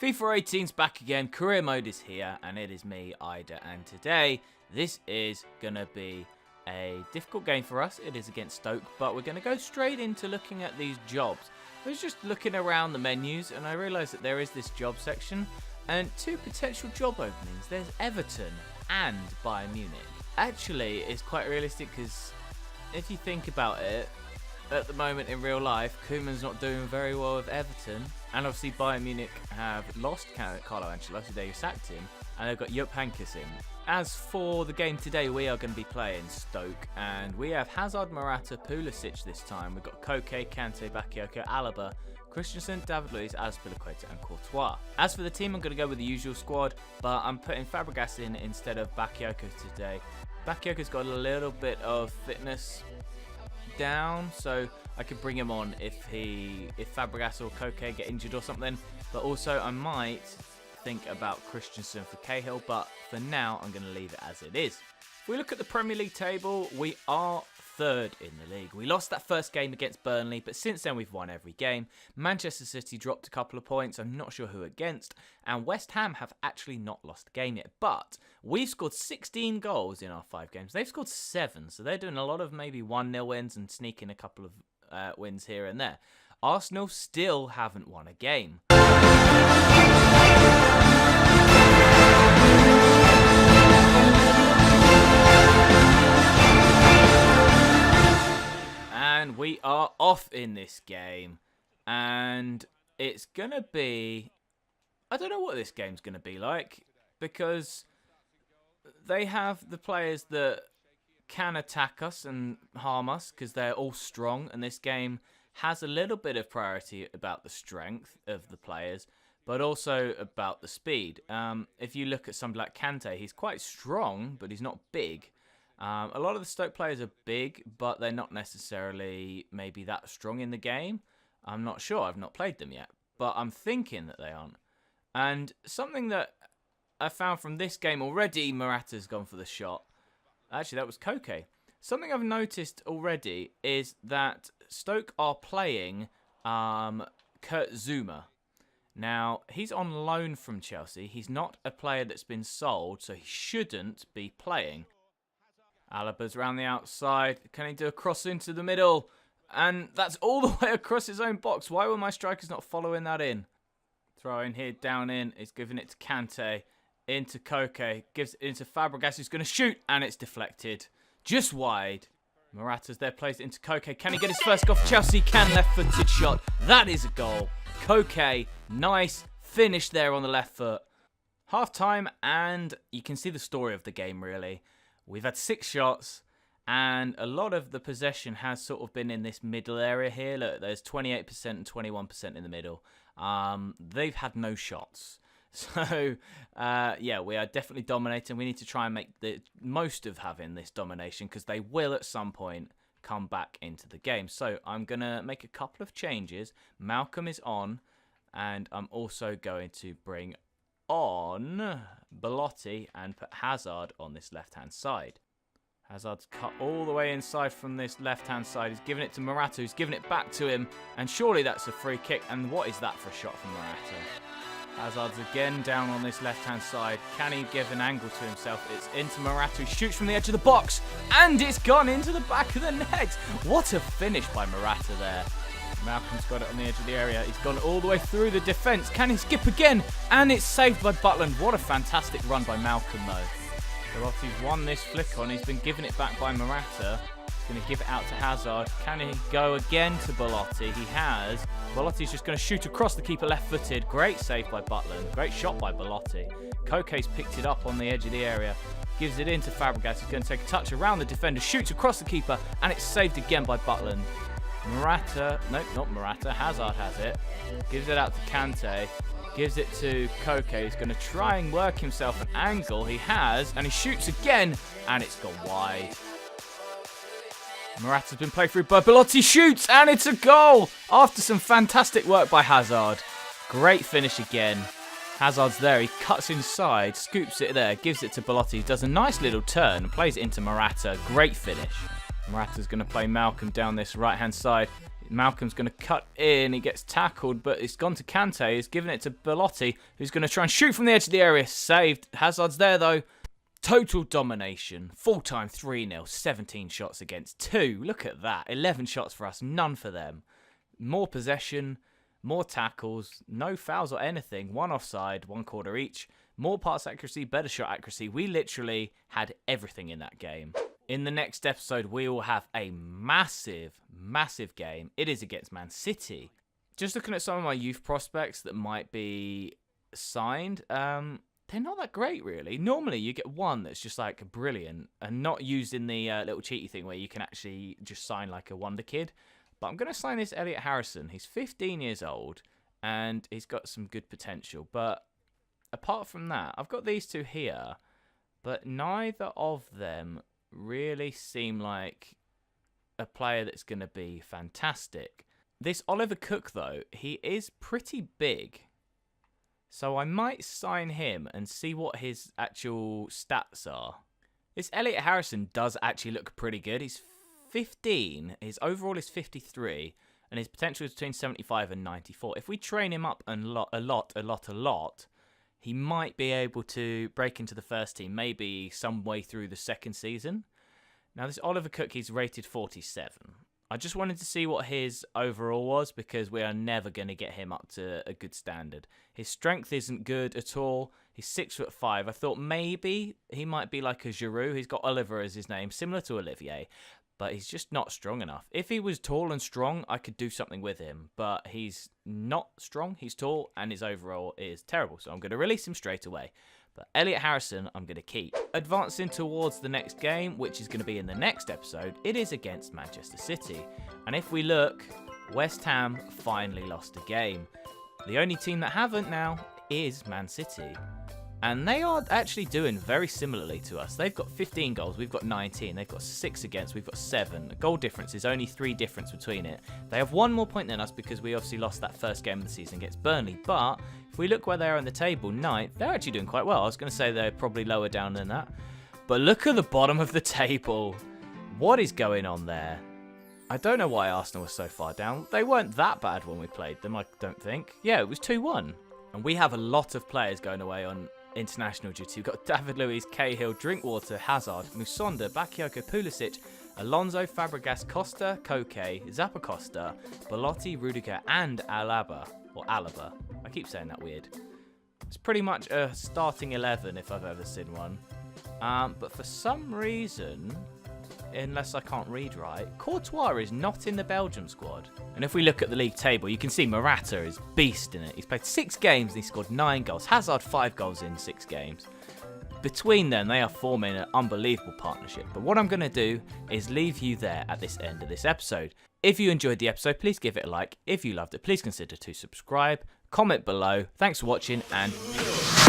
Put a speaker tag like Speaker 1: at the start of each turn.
Speaker 1: FIFA 18's back again, career mode is here, and it is me, Ida, and today, this is going to be a difficult game for us. It is against Stoke, but we're going to go straight into looking at these jobs. I was just looking around the menus, and I realised that there is this job section, and two potential job openings. There's Everton and Bayern Munich. Actually, it's quite realistic, because if you think about it, at the moment in real life, Koeman's not doing very well with Everton. And obviously Bayern Munich have lost Carlo Ancelotti, they sacked him, and they've got Jupp Heynckes in. As for the game today, we are going to be playing Stoke, and we have Hazard, Morata, Pulisic this time. We've got Koke, Kante, Bakayoko, Alaba, Christensen, David Luiz, Azpilicueta and Courtois. As for the team, I'm going to go with the usual squad, but I'm putting Fabregas in instead of Bakayoko today. Bakayoko's got a little bit of fitness down, so I could bring him on if Fabregas or Koke get injured or something. But also I might think about Christensen for Cahill, but for now I'm going to leave it as it is. If we look at the Premier League table, we are third in the league. We lost that first game against Burnley, but since then we've won every game. Manchester City dropped a couple of points, I'm not sure who against, and West Ham have actually not lost a game yet, but we've scored 16 goals in our 5 games. They've scored 7, so they're doing a lot of maybe 1-0 wins and sneaking a couple of wins here and there. Arsenal still haven't won a game. And we are off in this game, and it's gonna be, I don't know what this game's gonna be like, because they have the players that can attack us and harm us because they're all strong, and this game has a little bit of priority about the strength of the players, but also about the speed. If you look at somebody like Kante, he's quite strong, but he's not big. A lot of the Stoke players are big, but they're not necessarily maybe that strong in the game. I'm not sure. I've not played them yet, but I'm thinking that they aren't. And something that I found from this game already, Morata's gone for the shot. Actually, that was Koke. Something I've noticed already is that Stoke are playing Kurt Zouma. Now, he's on loan from Chelsea. He's not a player that's been sold, so he shouldn't be playing. Alaba's around the outside. Can he do a cross into the middle? And that's all the way across his own box. Why were my strikers not following that in? Throw in here, down in. He's giving it to Kante. Into Koke. Gives it into Fabregas, who's going to shoot. And it's deflected. Just wide. Morata's there, plays it into Koke. Can he get his first goal for Chelsea? Can, left-footed shot. That is a goal. Koke, nice finish there on the left foot. Half-time, and you can see the story of the game, really. We've had 6 shots, and a lot of the possession has sort of been in this middle area here. Look, there's 28% and 21% in the middle. They've had no shots. So, yeah, we are definitely dominating. We need to try and make the most of having this domination, because they will at some point come back into the game. So, I'm going to make a couple of changes. Malcolm is on, and I'm also going to bring on Belotti and put Hazard on this left-hand side. Hazard's cut all the way inside from this left-hand side. He's giving it to Morata, who's giving it back to him. And surely that's a free kick. And what is that for a shot from Morata? Hazard's again down on this left-hand side. Can he give an angle to himself? It's into Morata, who shoots from the edge of the box. And it's gone into the back of the net. What a finish by Morata there. Malcolm's got it on the edge of the area. He's gone all the way through the defence. Can he skip again? And it's saved by Butland. What a fantastic run by Malcolm, though. Belotti's won this flick on. He's been given it back by Morata. He's going to give it out to Hazard. Can he go again to Belotti? He has. Belotti's just going to shoot across the keeper left-footed. Great save by Butland. Great shot by Belotti. Koke's picked it up on the edge of the area. Gives it into Fabregas. He's going to take a touch around the defender. Shoots across the keeper. And it's saved again by Butland. Morata, nope, not Morata, Hazard has it, gives it out to Kante, gives it to Koke, he's going to try and work himself an angle, he has, and he shoots again, and it's gone wide. Morata's been played through by Belotti, shoots, and it's a goal, after some fantastic work by Hazard. Great finish again. Hazard's there, he cuts inside, scoops it there, gives it to Belotti, does a nice little turn, and plays it into Morata, great finish. Morata's going to play Malcolm down this right-hand side. Malcolm's going to cut in. He gets tackled, but it's gone to Kante. He's given it to Belotti, who's going to try and shoot from the edge of the area. Saved. Hazard's there, though. Total domination. Full-time 3-0. 17 shots against 2. Look at that. 11 shots for us. None for them. More possession. More tackles. No fouls or anything. 1 offside. 1 quarter each. More pass accuracy. Better shot accuracy. We literally had everything in that game. In the next episode, we will have a massive, massive game. It is against Man City. Just looking at some of my youth prospects that might be signed, they're not that great, really. Normally, you get one that's just, like, brilliant and not using the little cheaty thing where you can actually just sign, like, a wonder kid. But I'm going to sign this Elliot Harrison. He's 15 years old, and he's got some good potential. But apart from that, I've got these two here, but neither of them really seem like a player that's going to be fantastic. This Oliver Cook, though, he is pretty big. So I might sign him and see what his actual stats are. This Elliot Harrison does actually look pretty good. He's 15. His overall is 53. And his potential is between 75 and 94. If we train him up a lot, he might be able to break into the first team, maybe some way through the second season. Now, this Oliver Cook, he's rated 47. I just wanted to see what his overall was because we are never going to get him up to a good standard. His strength isn't good at all. He's 6'5". I thought maybe he might be like a Giroud. He's got Oliver as his name, similar to Olivier, but he's just not strong enough. If he was tall and strong, I could do something with him, but he's not strong. He's tall, and his overall is terrible, so I'm going to release him straight away. But Elliot Harrison, I'm going to keep. Advancing towards the next game, which is going to be in the next episode, it is against Manchester City. And if we look, West Ham finally lost a game. The only team that haven't now is Man City. And they are actually doing very similarly to us. They've got 15 goals, we've got 19. They've got 6 against, we've got 7. The goal difference is only 3 difference between it. They have 1 more point than us because we obviously lost that first game of the season against Burnley. But if we look where they are in the table, 9th, they're actually doing quite well. I was going to say they're probably lower down than that. But look at the bottom of the table. What is going on there? I don't know why Arsenal was so far down. They weren't that bad when we played them, I don't think. Yeah, it was 2-1. And we have a lot of players going away on international duty. We've got David Luiz, Cahill, Drinkwater, Hazard, Musonda, Bakayoko, Pulisic, Alonso, Fabregas, Costa, Koke, Zappacosta, Belotti, Rudiger, and Alaba. Or Alaba. I keep saying that weird. It's pretty much a starting 11 if I've ever seen one. But for some reason, unless I can't read right, Courtois is not in the Belgium squad. And if we look at the league table, you can see Morata is beast in it. He's played 6 games and he scored 9 goals. Hazard 5 goals in 6 games. Between them, they are forming an unbelievable partnership. But what I'm going to do is leave you there at this end of this episode. If you enjoyed the episode, please give it a like. If you loved it, please consider to subscribe. Comment below. Thanks for watching and peace.